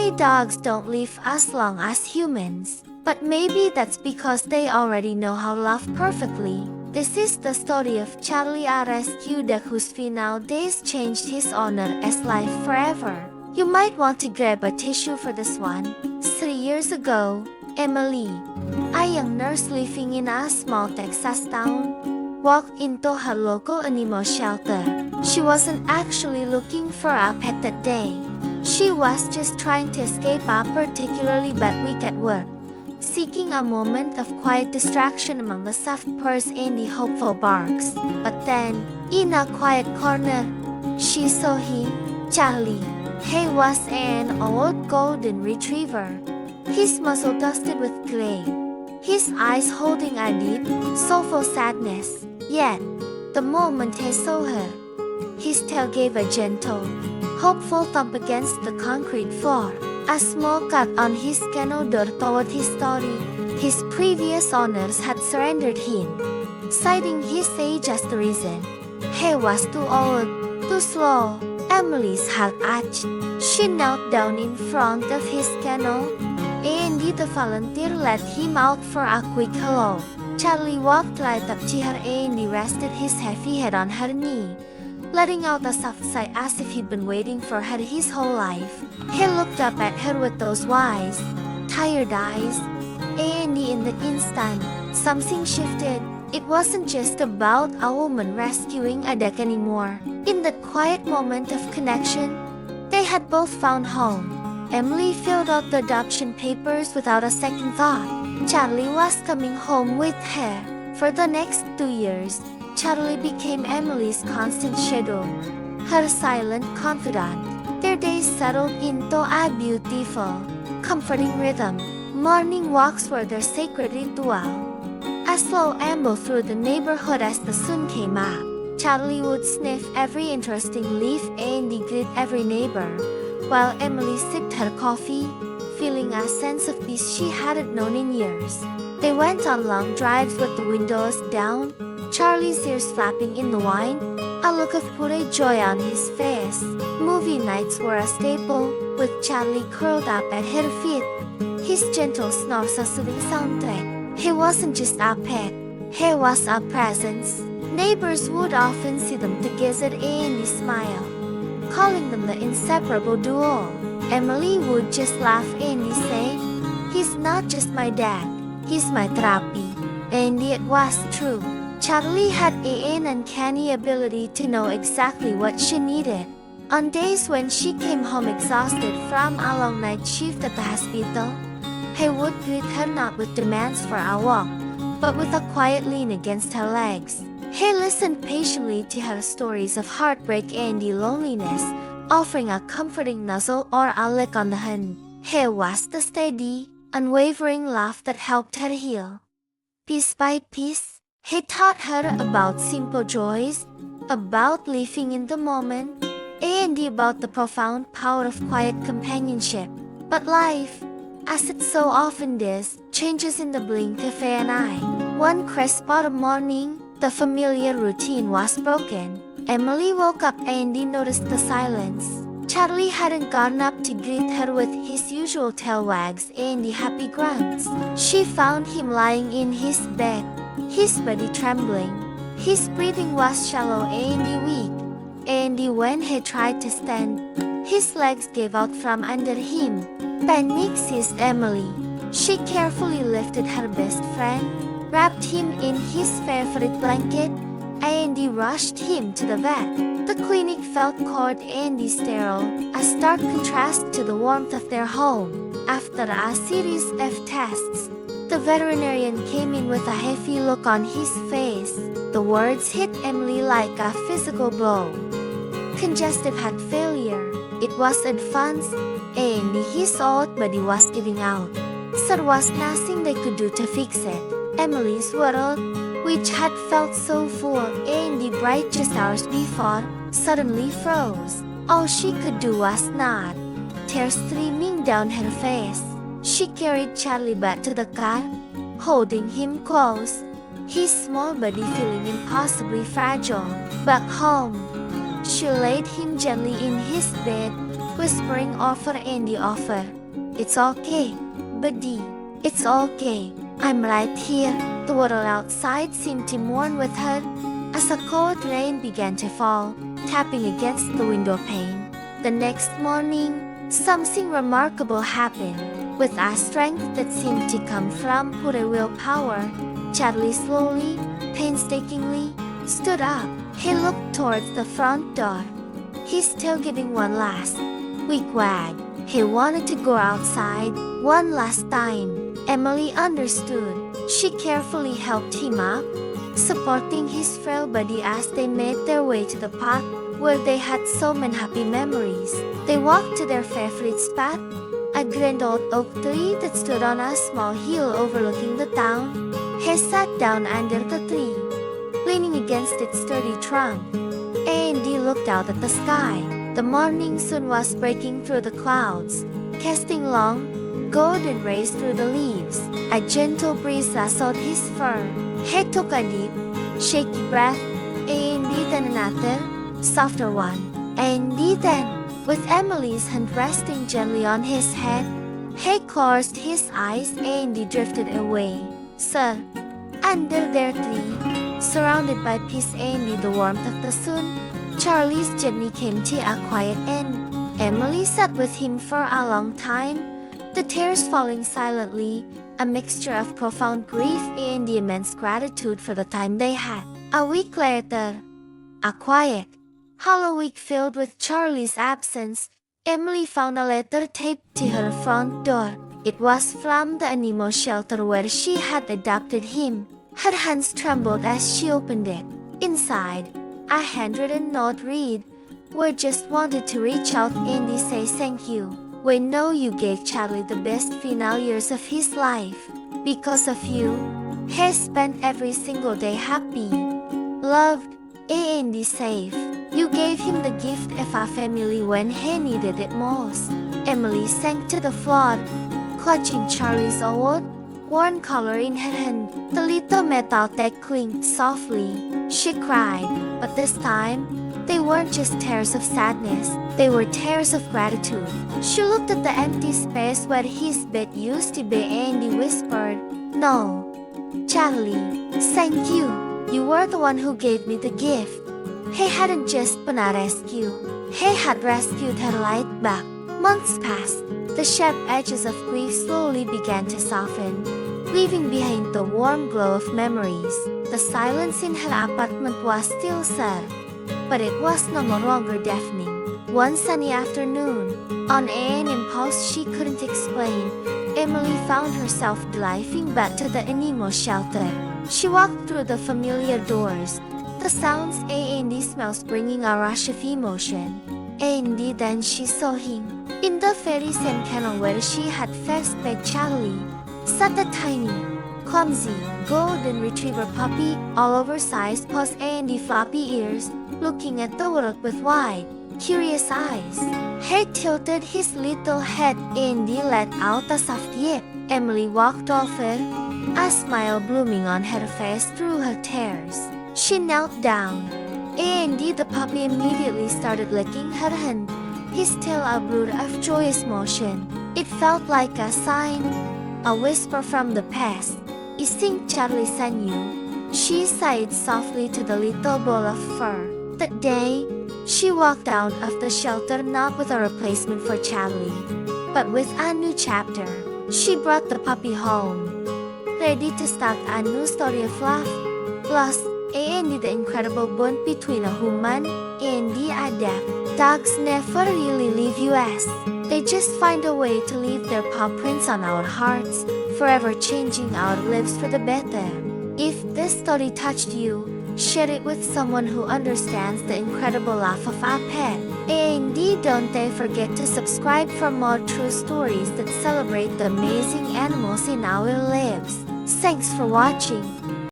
say dogs don't live as long as humans, but maybe that's because they already know how to love perfectly. This is the story of Charlie, a rescue dog whose final days changed his owner as life forever. You might want to grab a tissue for this one. 3 years ago, Emily, a young nurse living in a small Texas town, walked into her local animal shelter. She wasn't actually looking for a pet that day. She was just trying to escape a particularly bad week at work, seeking a moment of quiet distraction among the soft purrs and the hopeful barks. But then, in a quiet corner, she saw him, Charlie. He was an old golden retriever, his muzzle dusted with clay, his eyes holding a deep, soulful sadness. Yet, the moment he saw her, his tail gave a gentle, hopeful thump against the concrete floor. A small cut on his kennel door told his story. His previous owners had surrendered him, citing his age as the reason. He was too old, too slow. Emily's heart ached. She knelt down in front of his kennel, and the volunteer led him out for a quick hello. Charlie walked right up to her and rested his heavy head on her knee, letting out a soft sigh as if he'd been waiting for her his whole life. He looked up at her with those wise, tired eyes, and in the instant, something shifted. It wasn't just about a woman rescuing a dog anymore. In that quiet moment of connection, they had both found home. Emily filled out the adoption papers without a second thought. Charlie was coming home with her. For the next 2 years, Charlie became Emily's constant shadow, her silent confidant. Their days settled into a beautiful, comforting rhythm. Morning walks were their sacred ritual. A slow amble through the neighborhood as the sun came up. Charlie would sniff every interesting leaf and greet every neighbor, while Emily sipped her coffee, feeling a sense of peace she hadn't known in years. They went on long drives with the windows down, Charlie's ears flapping in the wind, a look of pure joy on his face. Movie nights were a staple, with Charlie curled up at her feet, his gentle snores a soothing soundtrack. He wasn't just a pet, he was a presence. Neighbors would often see them together and smile, calling them the inseparable duo. Emily would just laugh and say, "He's not just my dad, he's my therapy." And it was true. Charlie had an uncanny ability to know exactly what she needed. On days when she came home exhausted from a long night shift at the hospital, he would greet her not with demands for a walk, but with a quiet lean against her legs. He listened patiently to her stories of heartbreak and loneliness, offering a comforting nuzzle or a lick on the hand. He was the steady, unwavering laugh that helped her heal. Piece by piece, he taught her about simple joys, about living in the moment, and about the profound power of quiet companionship. But life, as it so often does, changes in the blink of an eye. One crisp autumn morning, the familiar routine was broken. Emily woke up and noticed the silence. Charlie hadn't gone up to greet her with his usual tail wags and happy grunts. She found him lying in his bed, his body trembling. His breathing was shallow and weak, and when he tried to stand, his legs gave out from under him. Panic seized Emily. She carefully lifted her best friend, wrapped him in his favorite blanket, and rushed him to the vet. The clinic felt cold and sterile, a stark contrast to the warmth of their home. After a series of tests, the veterinarian came in with a heavy look on his face. The words hit Emily like a physical blow. Congestive heart failure. It was advanced, and his old body was giving out. There was nothing they could do to fix it. Emily's world, which had felt so full and bright just hours before, suddenly froze. All she could do was nod, tears streaming down her face. She carried Charlie back to the car, holding him close, his small body feeling impossibly fragile. Back home, she laid him gently in his bed, whispering offer Andy offer. It's okay, buddy. It's okay. I'm right here. The world outside seemed to mourn with her as a cold rain began to fall, tapping against the window pane. The next morning, something remarkable happened. With a strength that seemed to come from pure willpower, Charlie slowly, painstakingly, stood up. He looked towards the front door. He's still giving one last weak wag. He wanted to go outside one last time. Emily understood. She carefully helped him up, supporting his frail body as they made their way to the park where they had so many happy memories. They walked to their favorite spot, a grand old oak tree that stood on a small hill overlooking the town. He sat down under the tree, leaning against its sturdy trunk. Andy looked out at the sky. The morning sun was breaking through the clouds, casting long, golden rays through the leaves. A gentle breeze rustled his fur. He took a deep, shaky breath, Andy then another, softer one. Andy then, with Emily's hand resting gently on his head, he closed his eyes. Andy drifted away. Sir, under their tree, surrounded by peace and the warmth of the sun, Charlie's journey came to a quiet end. Emily sat with him for a long time, the tears falling silently, a mixture of profound grief and the immense gratitude for the time they had. A week later, a quiet, hollow week filled with Charlie's absence, Emily found a letter taped to her front door. It was from the animal shelter where she had adopted him. Her hands trembled as she opened it. Inside, a handwritten note read, "We just wanted to reach out and say thank you. We know you gave Charlie the best final years of his life. Because of you, he spent every single day happy, loved, and safe. You gave him the gift of a family when he needed it most." Emily sank to the floor, clutching Charlie's old, worn collar in her hand. The little metal tag clinked softly. She cried, but this time, they weren't just tears of sadness, they were tears of gratitude. She looked at the empty space where his bed used to be and whispered, "No, Charlie, thank you. You were the one who gave me the gift." He hadn't just been a rescue, he had rescued her right back. Months passed. The sharp edges of grief slowly began to soften, leaving behind the warm glow of memories. The silence in her apartment was still sad, but it was no longer deafening. One sunny afternoon, on an impulse she couldn't explain, Emily found herself driving back to the animal shelter. She walked through the familiar doors, the sounds and the smells bringing a rush of emotion. And then she saw him. In the very same kennel where she had first met Charlie, sat a tiny, clumsy, golden retriever puppy, all oversized paws and floppy ears, looking at the world with wide, curious eyes. He tilted his little head and let out a soft yip. Emily walked over, a smile blooming on her face through her tears. She knelt down, and the puppy immediately started licking her hand, his tail a brood of joyous motion. It felt like a sign, a whisper from the past. "I think Charlie sent you." She sighed softly to the little ball of fur. That day, she walked out of the shelter not with a replacement for Charlie, but with a new chapter. She brought the puppy home, ready to start a new story of love, loss, and the incredible bond between a human and the adept. Dogs never really leave us. They just find a way to leave their paw prints on our hearts, forever changing our lives for the better. If this story touched you, share it with someone who understands the incredible life of a pet. And don't forget to subscribe for more true stories that celebrate the amazing animals in our lives. Thanks for watching.